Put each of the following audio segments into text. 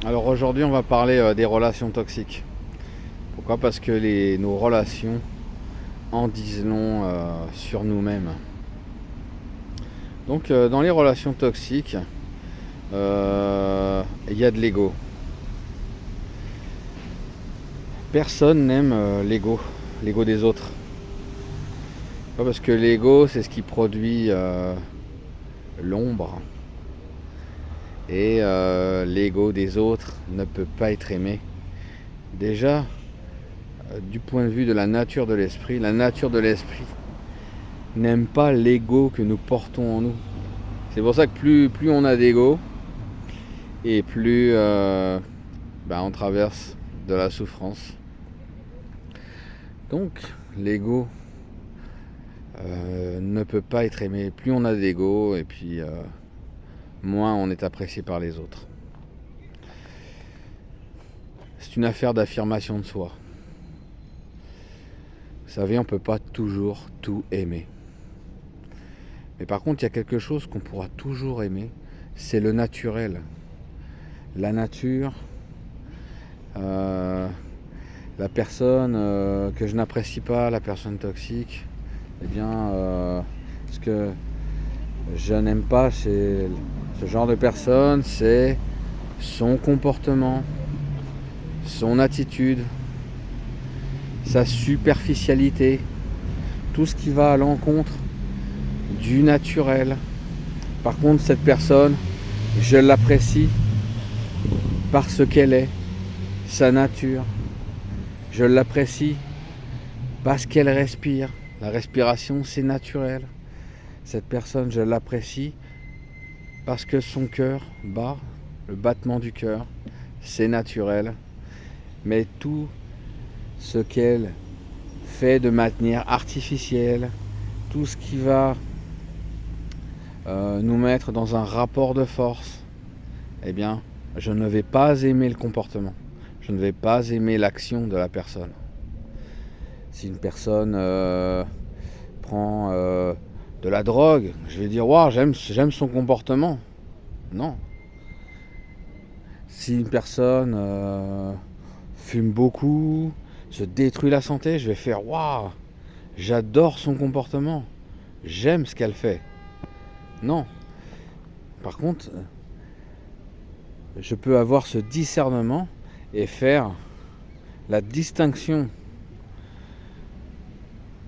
Alors aujourd'hui, on va parler des relations toxiques. Pourquoi? Parce que nos relations en disent long sur nous-mêmes. Donc dans les relations toxiques, il y a de l'ego. Personne n'aime l'ego des autres. Pas parce que l'ego, c'est ce qui produit l'ombre. Et l'ego des autres ne peut pas être aimé. Déjà, du point de vue de la nature de l'esprit n'aime pas l'ego que nous portons en nous. C'est pour ça que plus on a d'ego, et plus on traverse de la souffrance. Donc l'ego ne peut pas être aimé. Plus on a d'ego, et puis moins on est apprécié par les autres. C'est une affaire d'affirmation de soi. Vous savez, on ne peut pas toujours tout aimer. Mais par contre, il y a quelque chose qu'on pourra toujours aimer, c'est le naturel. La nature, la personne que je n'apprécie pas, la personne toxique, ce que je n'aime pas chez ce genre de personne, c'est son comportement, son attitude, sa superficialité, tout ce qui va à l'encontre du naturel. Par contre, cette personne, je l'apprécie parce qu'elle est, sa nature. Je l'apprécie parce qu'elle respire. La respiration, c'est naturel. Cette personne, je l'apprécie parce que son cœur bat, le battement du cœur, c'est naturel. Mais tout ce qu'elle fait de manière artificielle, tout ce qui va nous mettre dans un rapport de force, eh bien, je ne vais pas aimer le comportement. Je ne vais pas aimer l'action de la personne. Si une personne prend de la drogue, je vais dire waouh, j'aime son comportement. Non. Si une personne fume beaucoup, se détruit la santé, je vais faire waouh, j'adore son comportement. J'aime ce qu'elle fait. Non. Par contre, je peux avoir ce discernement et faire la distinction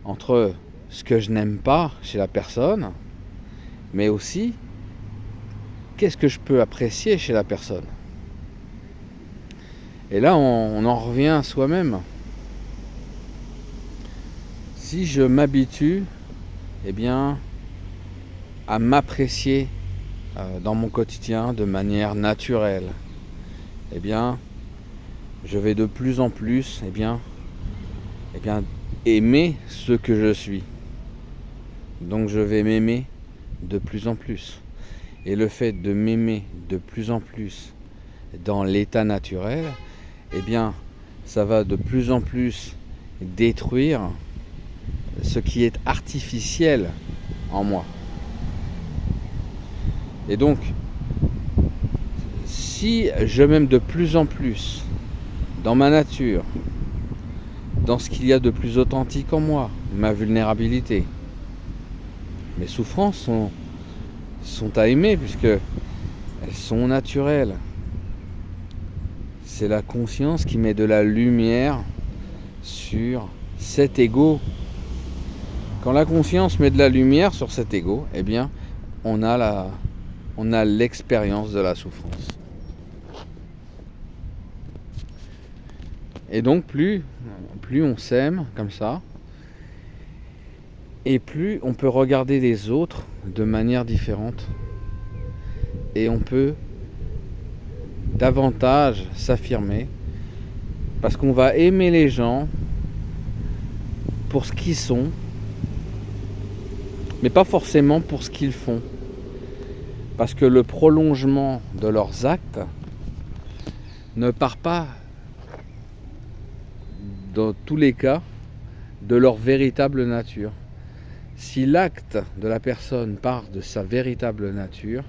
entre ce que je n'aime pas chez la personne, mais aussi qu'est-ce que je peux apprécier chez la personne. Et là, on en revient à soi-même. Si je m'habitue, à m'apprécier dans mon quotidien de manière naturelle, je vais de plus en plus aimer ce que je suis. Donc je vais m'aimer de plus en plus. Et le fait de m'aimer de plus en plus dans l'état naturel, ça va de plus en plus détruire ce qui est artificiel en moi. Et donc, si je m'aime de plus en plus dans ma nature, dans ce qu'il y a de plus authentique en moi, ma vulnérabilité, mes souffrances sont à aimer puisque elles sont naturelles. C'est la conscience qui met de la lumière sur cet ego. Quand la conscience met de la lumière sur cet ego, on a l'expérience de la souffrance. Et donc plus on s'aime comme ça, et plus on peut regarder les autres de manière différente. Et on peut davantage s'affirmer, parce qu'on va aimer les gens pour ce qu'ils sont, mais pas forcément pour ce qu'ils font. Parce que le prolongement de leurs actes ne part pas, dans tous les cas, de leur véritable nature. Si l'acte de la personne part de sa véritable nature,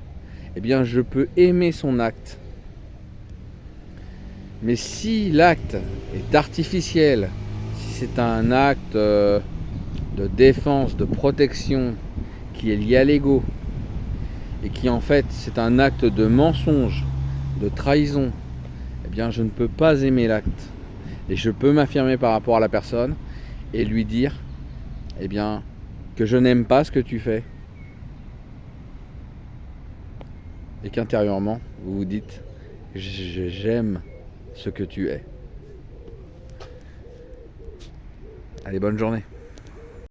je peux aimer son acte Mais si l'acte est artificiel, si c'est un acte de défense, de protection qui est lié à l'ego, et qui en fait c'est un acte de mensonge, de trahison, eh bien je ne peux pas aimer l'acte. Et je peux m'affirmer par rapport à la personne et lui dire eh bien que je n'aime pas ce que tu fais. Et qu'intérieurement vous vous dites j'aime ce que tu es. Allez, bonne journée.